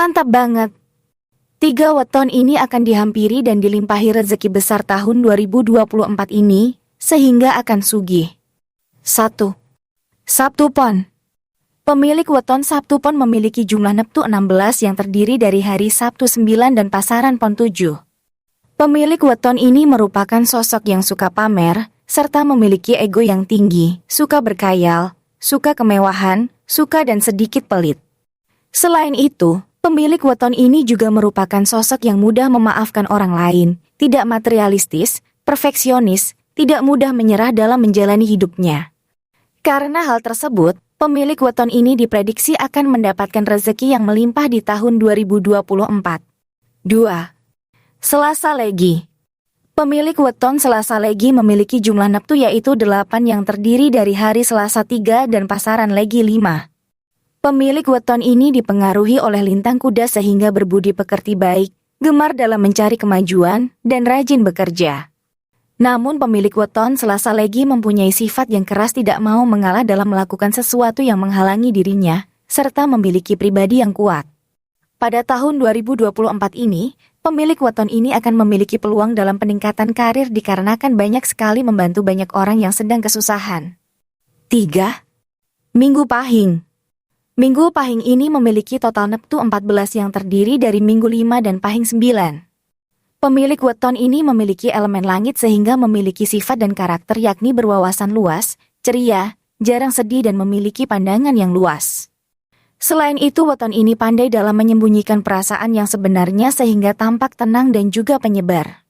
Mantap banget. 3 weton ini akan dihampiri dan dilimpahi rezeki besar tahun 2024 ini, sehingga akan sugih. 1. Sabtu Pon. Pemilik weton Sabtu Pon memiliki jumlah neptu 16 yang terdiri dari hari Sabtu 9 dan pasaran Pon 7. Pemilik weton ini merupakan sosok yang suka pamer, serta memiliki ego yang tinggi, suka berkhayal, suka kemewahan, suka dan sedikit pelit. Selain itu, pemilik weton ini juga merupakan sosok yang mudah memaafkan orang lain, tidak materialistis, perfeksionis, tidak mudah menyerah dalam menjalani hidupnya. Karena hal tersebut, pemilik weton ini diprediksi akan mendapatkan rezeki yang melimpah di tahun 2024. 2. Selasa Legi. Pemilik weton Selasa Legi memiliki jumlah neptu yaitu 8 yang terdiri dari hari Selasa 3 dan pasaran Legi 5. Pemilik weton ini dipengaruhi oleh lintang kuda sehingga berbudi pekerti baik, gemar dalam mencari kemajuan, dan rajin bekerja. Namun pemilik weton Selasa Legi mempunyai sifat yang keras, tidak mau mengalah dalam melakukan sesuatu yang menghalangi dirinya, serta memiliki pribadi yang kuat. Pada tahun 2024 ini, pemilik weton ini akan memiliki peluang dalam peningkatan karir dikarenakan banyak sekali membantu banyak orang yang sedang kesusahan. 3. Minggu Pahing. Minggu Pahing ini memiliki total neptu 14 yang terdiri dari Minggu 5 dan Pahing 9. Pemilik weton ini memiliki elemen langit sehingga memiliki sifat dan karakter yakni berwawasan luas, ceria, jarang sedih dan memiliki pandangan yang luas. Selain itu weton ini pandai dalam menyembunyikan perasaan yang sebenarnya sehingga tampak tenang dan juga penyebar.